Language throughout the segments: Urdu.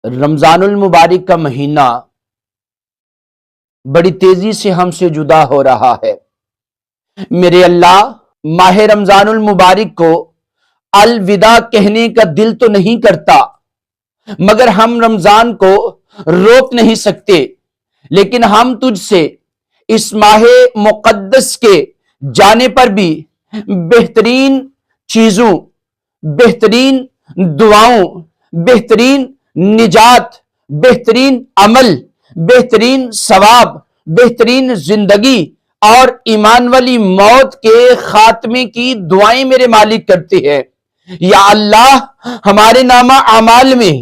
رمضان المبارک کا مہینہ بڑی تیزی سے ہم سے جدا ہو رہا ہے۔ میرے اللہ، ماہ رمضان المبارک کو الوداع کہنے کا دل تو نہیں کرتا، مگر ہم رمضان کو روک نہیں سکتے، لیکن ہم تجھ سے اس ماہ مقدس کے جانے پر بھی بہترین چیزوں، بہترین دعاؤں، بہترین نجات، بہترین عمل، بہترین ثواب، بہترین زندگی اور ایمان والی موت کے خاتمے کی دعائیں میرے مالک کرتے ہیں۔ یا اللہ، ہمارے نامہ اعمال میں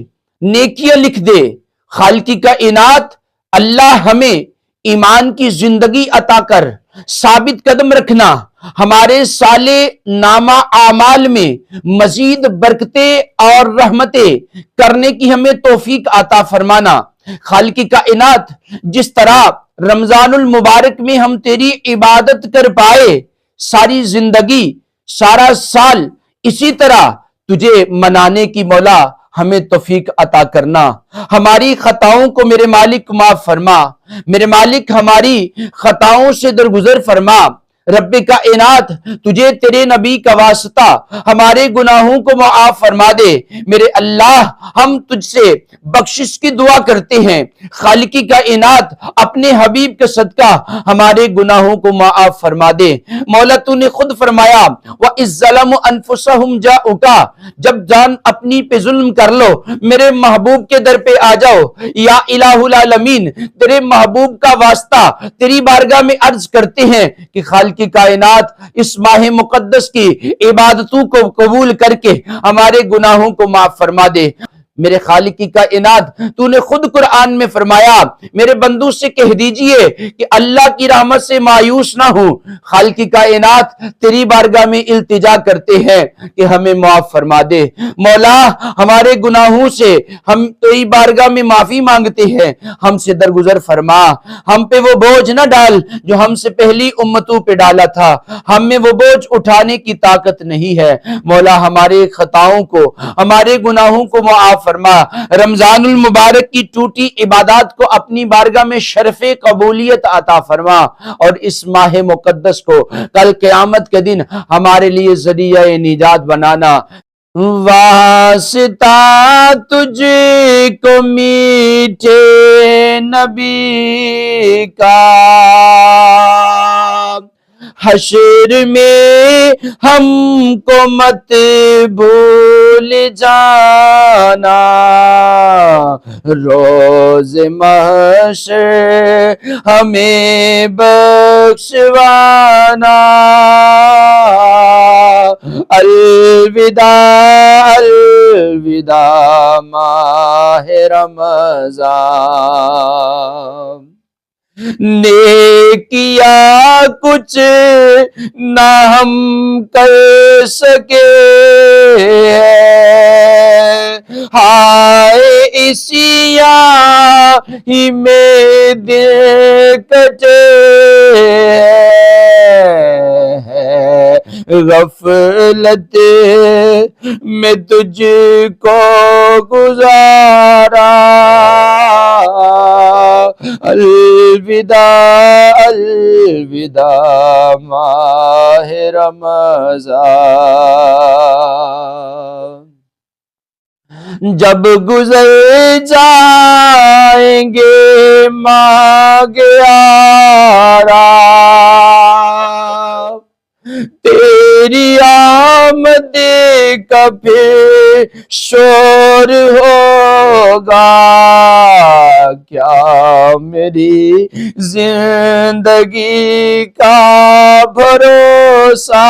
نیکیاں لکھ دے۔ خالقی کائنات، اللہ ہمیں ایمان کی زندگی عطا کر، ثابت قدم رکھنا، ہمارے سالے نامہ اعمال میں مزید برکتیں اور رحمتیں کرنے کی ہمیں توفیق عطا فرمانا۔ خالقی کائنات، جس طرح رمضان المبارک میں ہم تیری عبادت کر پائے، ساری زندگی، سارا سال اسی طرح تجھے منانے کی مولا ہمیں توفیق عطا کرنا۔ ہماری خطاؤں کو میرے مالک معاف فرما، میرے مالک ہماری خطاؤں سے درگزر فرما۔ رب کائنات، تجھے تیرے نبی کا واسطہ ہمارے گناہوں کو معاف فرما دے۔ میرے اللہ، ہم تجھ سے بخشش کی دعا کرتے ہیں۔ خالقی کائنات، اپنے حبیب کے صدقہ ہمارے گناہوں کو معاف فرما دے۔ مولا، تو نے خود فرمایا وَإِذ ظَلَمُوا أَنفُسَهُمْ جَاءُوكَ، جب جان اپنی پہ ظلم کر لو، میرے محبوب کے در پہ آ جاؤ۔ یا الہ العالمین، تیرے محبوب کا واسطہ تیری بارگاہ میں عرض کرتے ہیں کہ خالقی کائنات، اس ماہ مقدس کی عبادتوں کو قبول کر کے ہمارے گناہوں کو معاف فرما دے۔ میرے خالقی کائنات، تو نے خود قرآن میں فرمایا، میرے بندوں سے کہہ دیجئے کہ اللہ کی رحمت سے مایوس نہ ہوں۔ خالقی کائنات، تیری بارگاہ میں التجا کرتے ہیں کہ ہمیں معاف فرما دے۔ مولا، ہمارے گناہوں سے ہم تیری بارگاہ میں معافی مانگتے ہیں، ہم سے درگزر فرما۔ ہم پہ وہ بوجھ نہ ڈال جو ہم سے پہلی امتوں پہ ڈالا تھا، ہم میں وہ بوجھ اٹھانے کی طاقت نہیں ہے۔ مولا، ہمارے خطاؤں کو، ہمارے گناہوں کو معاف فرما۔ رمضان المبارک کی ٹوٹی عبادات کو اپنی بارگاہ میں شرف قبولیت عطا فرما، اور اس ماہ مقدس کو کل قیامت کے دن ہمارے لیے ذریعہ نجات بنانا۔ واسطہ تجھ کو میٹھے نبی کا، حشر میں ہم کو مت بھول جانا، روز محشر ہمیں بخشوانا۔ الوداع الوداع ماہ رمضان، نیکیاں کچھ نہ ہم کر سکے، ہائے اسی ہی میں دل کٹے ہے، غفلت میں تجھ کو گزارا۔ الوداع الوداع ماہ رمضان، جب گزر جائیں گے ماہ گیارہ، تیری آمد کا پھر شور ہوگا، کیا میری زندگی کا بھروسہ۔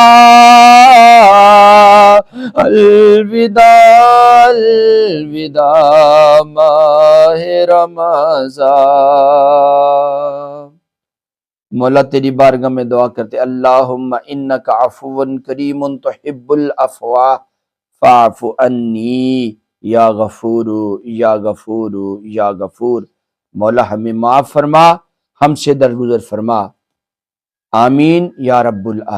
الوداع الوداع ماہ رمضان۔ مولا، تیری بارگاہ میں دعا کرتے، اللہم انک عفو کریم تحب العفو فاعف عنی یا غفور یا غفور یا غفور۔ مولا، ہمیں معاف فرما، ہم سے درگزر فرما، آمین یا رب العالمین۔